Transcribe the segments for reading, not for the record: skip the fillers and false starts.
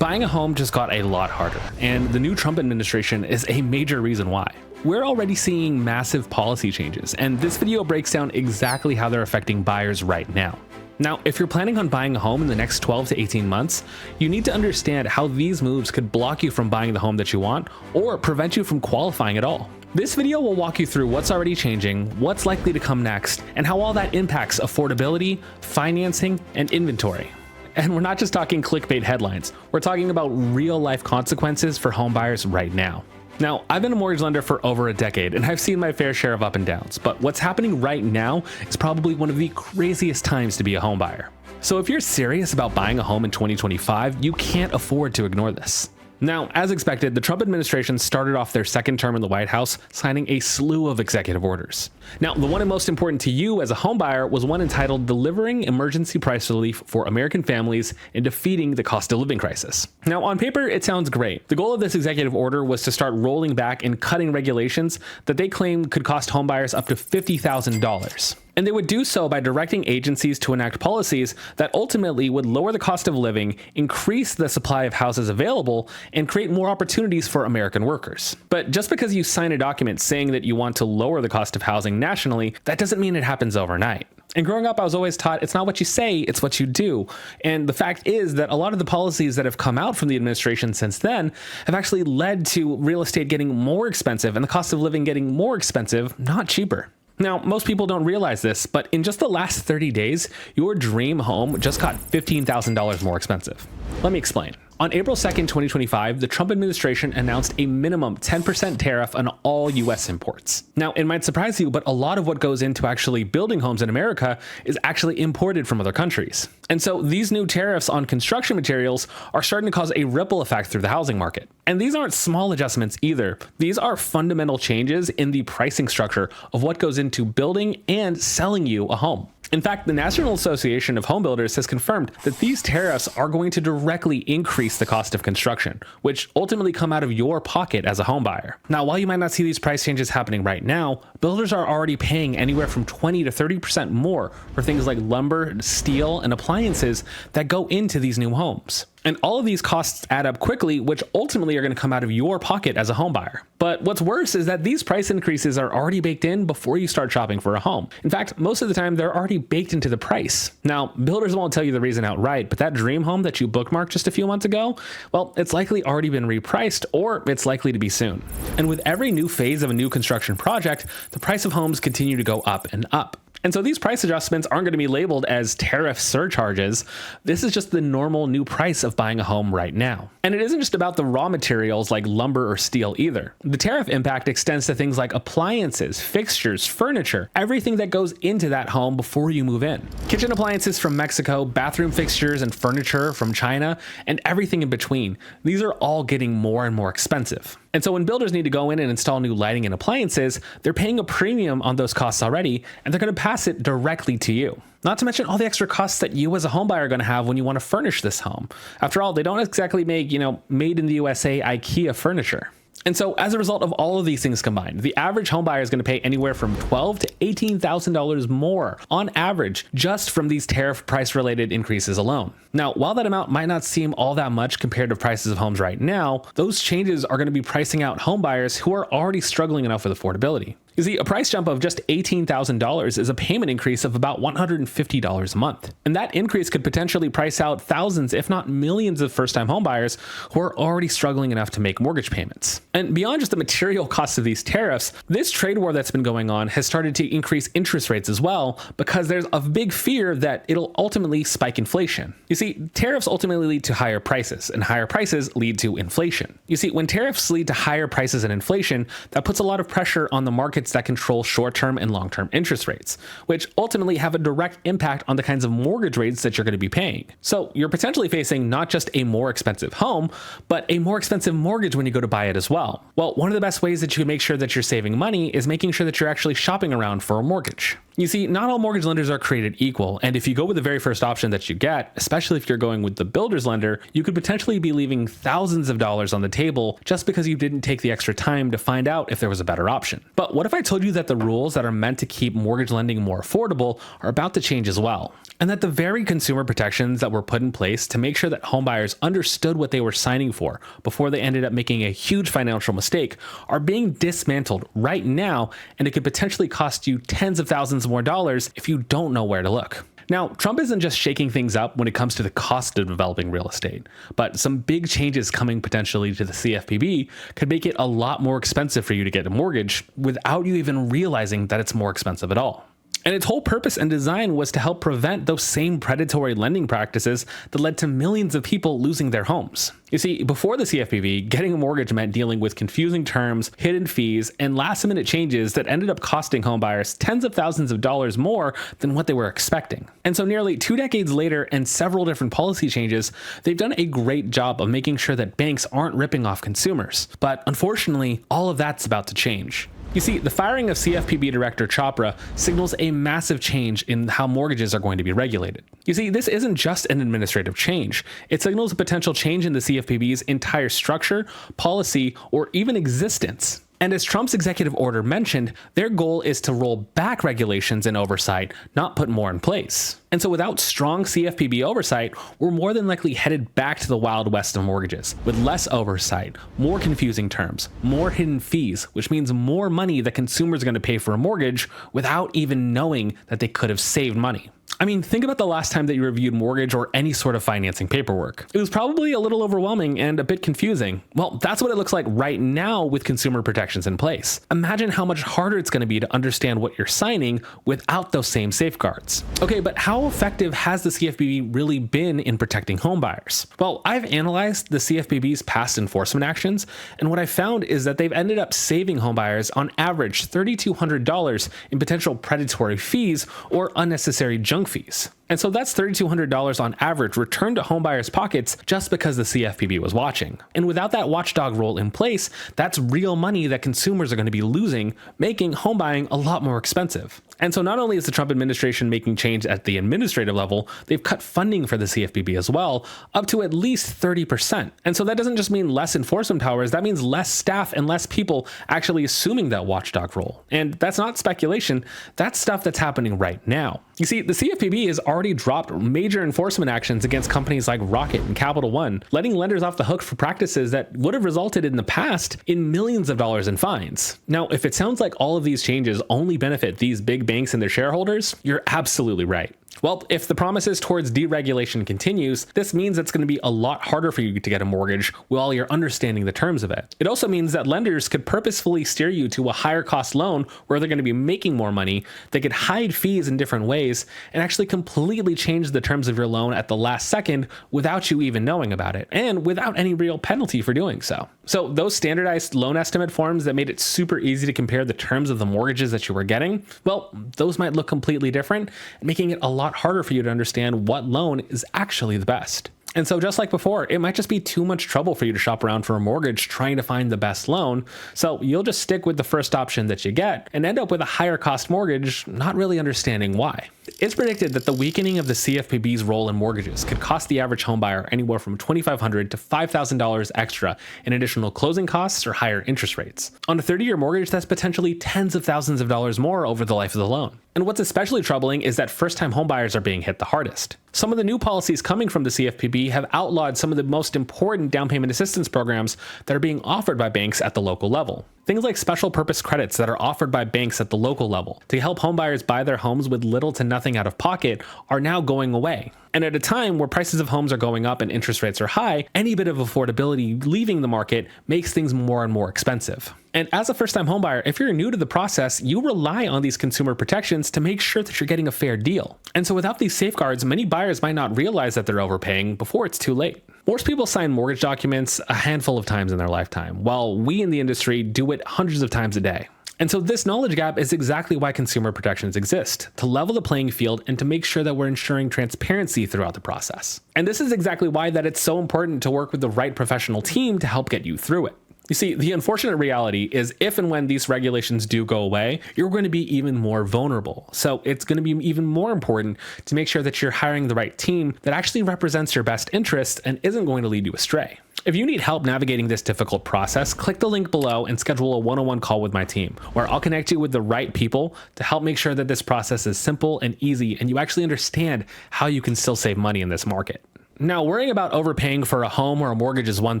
Buying a home just got a lot harder, and the new Trump administration is a major reason why. We're already seeing massive policy changes, and this video breaks down exactly how they're affecting buyers right now. Now, if you're planning on buying a home in the next 12 to 18 months, you need to understand how these moves could block you from buying the home that you want or prevent you from qualifying at all. This video will walk you through what's already changing, what's likely to come next, and how all that impacts affordability, financing, and inventory. And we're not just talking clickbait headlines, we're talking about real-life consequences for home buyers right now. Now, I've been a mortgage lender for over a decade, and I've seen my fair share of up and downs, but what's happening right now is probably one of the craziest times to be a home buyer. So if you're serious about buying a home in 2025, you can't afford to ignore this. Now, as expected, the Trump administration started off their second term in the White House signing a slew of executive orders. Now, the one most important to you as a homebuyer was one entitled Delivering Emergency Price Relief for American Families in Defeating the Cost of Living Crisis. Now, on paper, it sounds great. The goal of this executive order was to start rolling back and cutting regulations that they claim could cost homebuyers up to $50,000. And they would do so by directing agencies to enact policies that ultimately would lower the cost of living, increase the supply of houses available, and create more opportunities for American workers. But just because you sign a document saying that you want to lower the cost of housing nationally, that doesn't mean it happens overnight. And growing up, I was always taught it's not what you say, it's what you do. And the fact is that a lot of the policies that have come out from the administration since then have actually led to real estate getting more expensive and the cost of living getting more expensive, not cheaper. Now, most people don't realize this, but in just the last 30 days, your dream home just got $15,000 more expensive. Let me explain. On April 2nd, 2025, the Trump administration announced a minimum 10% tariff on all US imports. Now, it might surprise you, but a lot of what goes into actually building homes in America is actually imported from other countries. And so these new tariffs on construction materials are starting to cause a ripple effect through the housing market. And these aren't small adjustments either. These are fundamental changes in the pricing structure of what goes into building and selling you a home. In fact, the National Association of Home Builders has confirmed that these tariffs are going to directly increase the cost of construction, which ultimately come out of your pocket as a home buyer. Now, while you might not see these price changes happening right now, builders are already paying anywhere from 20 to 30% more for things like lumber, steel, and appliances that go into these new homes. And all of these costs add up quickly, which ultimately are going to come out of your pocket as a home buyer. But what's worse is that these price increases are already baked in before you start shopping for a home. In fact, most of the time they're already baked into the price. Now, builders won't tell you the reason outright, but that dream home that you bookmarked just a few months ago, well, it's likely already been repriced, or it's likely to be soon. And with every new phase of a new construction project, the price of homes continue to go up and up. And so these price adjustments aren't going to be labeled as tariff surcharges. This is just the normal new price of buying a home right now. And it isn't just about the raw materials like lumber or steel either. The tariff impact extends to things like appliances, fixtures, furniture, everything that goes into that home before you move in. Kitchen appliances from Mexico, bathroom fixtures and furniture from China, and everything in between. These are all getting more and more expensive. And so when builders need to go in and install new lighting and appliances, they're paying a premium on those costs already, and they're going to pass it directly to you. Not to mention all the extra costs that you as a homebuyer are going to have when you want to furnish this home. After all, they don't exactly make, made in the USA IKEA furniture. And so as a result of all of these things combined, the average home buyer is going to pay anywhere from $12,000 to $18,000 more on average just from these tariff price related increases alone. Now, while that amount might not seem all that much compared to prices of homes right now, those changes are going to be pricing out home buyers who are already struggling enough with affordability. You see, a price jump of just $18,000 is a payment increase of about $150 a month. And that increase could potentially price out thousands, if not millions of first-time homebuyers who are already struggling enough to make mortgage payments. And beyond just the material costs of these tariffs, this trade war that's been going on has started to increase interest rates as well, because there's a big fear that it'll ultimately spike inflation. You see, tariffs ultimately lead to higher prices, and higher prices lead to inflation. You see, when tariffs lead to higher prices and inflation, that puts a lot of pressure on the markets that control short-term and long-term interest rates, which ultimately have a direct impact on the kinds of mortgage rates that you're going to be paying. So you're potentially facing not just a more expensive home, but a more expensive mortgage when you go to buy it as well. Well, one of the best ways that you can make sure that you're saving money is making sure that you're actually shopping around for a mortgage. You see, not all mortgage lenders are created equal, and if you go with the very first option that you get, especially if you're going with the builder's lender, you could potentially be leaving thousands of dollars on the table just because you didn't take the extra time to find out if there was a better option. But what if if I told you that the rules that are meant to keep mortgage lending more affordable are about to change as well? And that the very consumer protections that were put in place to make sure that homebuyers understood what they were signing for before they ended up making a huge financial mistake are being dismantled right now, and it could potentially cost you tens of thousands more dollars if you don't know where to look. Now, Trump isn't just shaking things up when it comes to the cost of developing real estate, but some big changes coming potentially to the CFPB could make it a lot more expensive for you to get a mortgage without you even realizing that it's more expensive at all. And its whole purpose and design was to help prevent those same predatory lending practices that led to millions of people losing their homes. You see, before the CFPB, getting a mortgage meant dealing with confusing terms, hidden fees, and last-minute changes that ended up costing homebuyers tens of thousands of dollars more than what they were expecting. And so nearly 2 decades later and several different policy changes, they've done a great job of making sure that banks aren't ripping off consumers. But unfortunately, all of that's about to change. You see, the firing of CFPB Director Chopra signals a massive change in how mortgages are going to be regulated. You see, this isn't just an administrative change. It signals a potential change in the CFPB's entire structure, policy, or even existence. And as Trump's executive order mentioned, their goal is to roll back regulations and oversight, not put more in place. And so without strong CFPB oversight, we're more than likely headed back to the Wild West of mortgages, with less oversight, more confusing terms, more hidden fees, which means more money that consumers are going to pay for a mortgage without even knowing that they could have saved money. I mean, think about the last time that you reviewed mortgage or any sort of financing paperwork. It was probably a little overwhelming and a bit confusing. Well, that's what it looks like right now with consumer protections in place. Imagine how much harder it's going to be to understand what you're signing without those same safeguards. Okay, but how effective has the CFPB really been in protecting homebuyers? Well, I've analyzed the CFPB's past enforcement actions, and what I found is that they've ended up saving homebuyers on average $3,200 in potential predatory fees or unnecessary junk fees. And so that's $3,200 on average returned to homebuyers' pockets just because the CFPB was watching. And without that watchdog role in place, that's real money that consumers are going to be losing, making home buying a lot more expensive. And so not only is the Trump administration making change at the administrative level, they've cut funding for the CFPB as well, up to at least 30%. And so that doesn't just mean less enforcement powers, that means less staff and less people actually assuming that watchdog role. And that's not speculation, that's stuff that's happening right now. You see, the CFPB has already dropped major enforcement actions against companies like Rocket and Capital One, letting lenders off the hook for practices that would have resulted in the past in millions of dollars in fines. Now, if it sounds like all of these changes only benefit these big banks and their shareholders, you're absolutely right. Well, if the promises towards deregulation continues, this means it's going to be a lot harder for you to get a mortgage while you're understanding the terms of it. It also means that lenders could purposefully steer you to a higher cost loan where they're going to be making more money. They could hide fees in different ways and actually completely change the terms of your loan at the last second without you even knowing about it and without any real penalty for doing so. So those standardized loan estimate forms that made it super easy to compare the terms of the mortgages that you were getting, well, those might look completely different, making it a lot harder for you to understand what loan is actually the best. And so just like before, it might just be too much trouble for you to shop around for a mortgage trying to find the best loan. So you'll just stick with the first option that you get and end up with a higher cost mortgage, not really understanding why. It's predicted that the weakening of the CFPB's role in mortgages could cost the average homebuyer anywhere from $2,500 to $5,000 extra in additional closing costs or higher interest rates. On a 30-year mortgage, that's potentially tens of thousands of dollars more over the life of the loan. And what's especially troubling is that first-time homebuyers are being hit the hardest. Some of the new policies coming from the CFPB have outlawed some of the most important down payment assistance programs that are being offered by banks at the local level. Things like special purpose credits that are offered by banks at the local level to help homebuyers buy their homes with little to nothing out of pocket are now going away. And at a time where prices of homes are going up and interest rates are high, any bit of affordability leaving the market makes things more and more expensive. And as a first-time homebuyer, if you're new to the process, you rely on these consumer protections to make sure that you're getting a fair deal. And so without these safeguards, many buyers might not realize that they're overpaying before it's too late. Most people sign mortgage documents a handful of times in their lifetime, while we in the industry do it hundreds of times a day. And so this knowledge gap is exactly why consumer protections exist, to level the playing field and to make sure that we're ensuring transparency throughout the process. And this is exactly why that it's so important to work with the right professional team to help get you through it. You see, the unfortunate reality is if and when these regulations do go away, you're going to be even more vulnerable. So it's going to be even more important to make sure that you're hiring the right team that actually represents your best interests and isn't going to lead you astray. If you need help navigating this difficult process, click the link below and schedule a one-on-one call with my team, where I'll connect you with the right people to help make sure that this process is simple and easy and you actually understand how you can still save money in this market. Now, worrying about overpaying for a home or a mortgage is one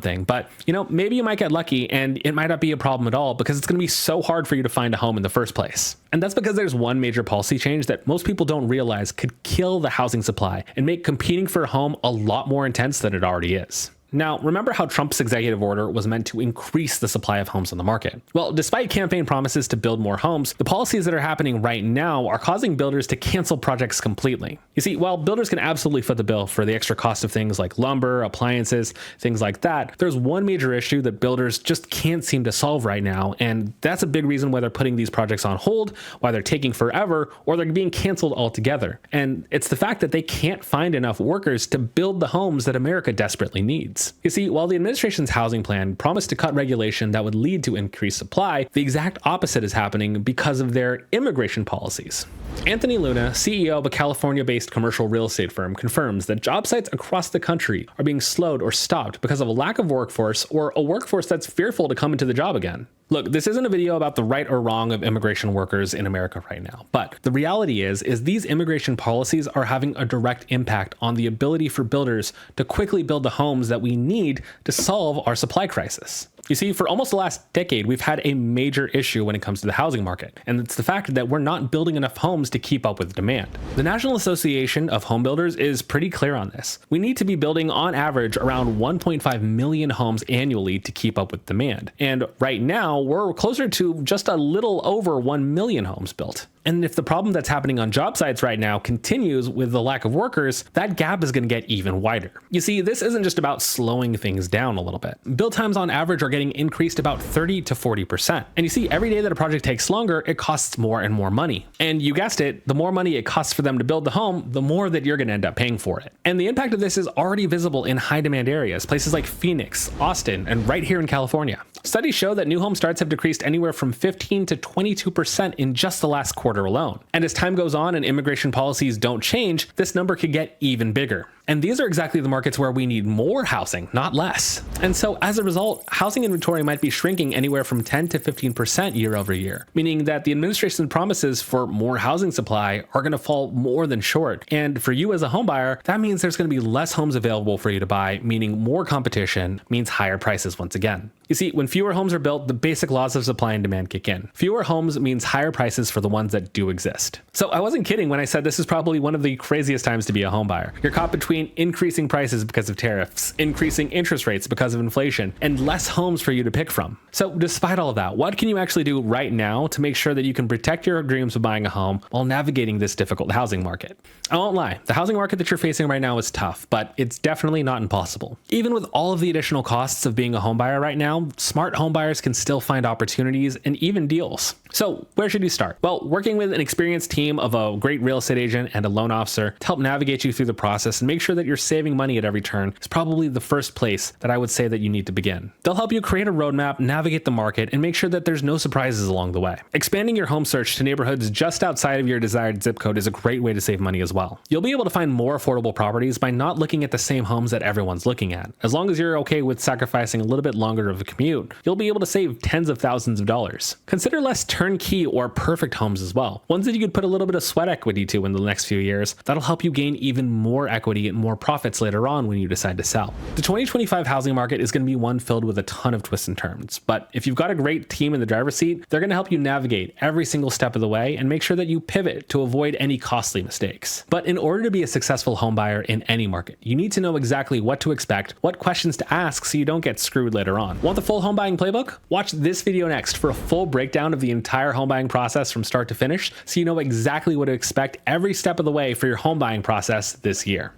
thing, but maybe you might get lucky and it might not be a problem at all because it's going to be so hard for you to find a home in the first place. And that's because there's one major policy change that most people don't realize could kill the housing supply and make competing for a home a lot more intense than it already is. Now, remember how Trump's executive order was meant to increase the supply of homes on the market? Well, despite campaign promises to build more homes, the policies that are happening right now are causing builders to cancel projects completely. You see, while builders can absolutely foot the bill for the extra cost of things like lumber, appliances, things like that, there's one major issue that builders just can't seem to solve right now, and that's a big reason why they're putting these projects on hold, why they're taking forever, or they're being canceled altogether. And it's the fact that they can't find enough workers to build the homes that America desperately needs. You see, while the administration's housing plan promised to cut regulation that would lead to increased supply, the exact opposite is happening because of their immigration policies. Anthony Luna, CEO of a California-based commercial real estate firm, confirms that job sites across the country are being slowed or stopped because of a lack of workforce or a workforce that's fearful to come into the job again. Look, this isn't a video about the right or wrong of immigration workers in America right now, but the reality is these immigration policies are having a direct impact on the ability for builders to quickly build the homes that we need to solve our supply crisis. You see, for almost the last decade, we've had a major issue when it comes to the housing market, and it's the fact that we're not building enough homes to keep up with demand. The National Association of Home Builders is pretty clear on this. We need to be building on average around 1.5 million homes annually to keep up with demand. And right now, we're closer to just a little over 1 million homes built. And if the problem that's happening on job sites right now continues with the lack of workers, that gap is going to get even wider. You see, this isn't just about slowing things down a little bit. Build times on average are getting increased about 30 to 40%. And you see, every day that a project takes longer, it costs more and more money. And you guessed it, the more money it costs for them to build the home, the more that you're going to end up paying for it. And the impact of this is already visible in high demand areas, places like Phoenix, Austin, and right here in California. Studies show that new home starts have decreased anywhere from 15 to 22% in just the last quarter alone. And as time goes on and immigration policies don't change, this number could get even bigger. And these are exactly the markets where we need more housing, not less. And so as a result, housing inventory might be shrinking anywhere from 10 to 15% year over year, meaning that the administration's promises for more housing supply are going to fall more than short. And for you as a home buyer, that means there's going to be less homes available for you to buy, meaning more competition means higher prices once again. You see, when fewer homes are built, the basic laws of supply and demand kick in. Fewer homes means higher prices for the ones that do exist. So I wasn't kidding when I said this is probably one of the craziest times to be a home buyer. You're caught between increasing prices because of tariffs, increasing interest rates because of inflation, and less homes for you to pick from. So despite all of that, what can you actually do right now to make sure that you can protect your dreams of buying a home while navigating this difficult housing market? I won't lie, the housing market that you're facing right now is tough, but it's definitely not impossible. Even with all of the additional costs of being a home buyer right now, smart home buyers can still find opportunities and even deals. So where should you start? Well, working with an experienced team of a great real estate agent and a loan officer to help navigate you through the process and make sure that you're saving money at every turn is probably the first place that I would say that you need to begin. They'll help you create a roadmap, navigate the market, and make sure that there's no surprises along the way. Expanding your home search to neighborhoods just outside of your desired zip code is a great way to save money as well. You'll be able to find more affordable properties by not looking at the same homes that everyone's looking at. As long as you're okay with sacrificing a little bit longer of a commute, you'll be able to save tens of thousands of dollars. Consider less turnkey or perfect homes as well. Ones that you could put a little bit of sweat equity to in the next few years. That'll help you gain even more equity and more profits later on when you decide to sell. The 2025 housing market is going to be one filled with a ton of twists and turns, but if you've got a great team in the driver's seat, they're going to help you navigate every single step of the way and make sure that you pivot to avoid any costly mistakes. But in order to be a successful home buyer in any market, you need to know exactly what to expect, what questions to ask so you don't get screwed later on. Want the full home buying playbook? Watch this video next for a full breakdown of the entire home buying process from start to finish so you know exactly what to expect every step of the way for your home buying process this year.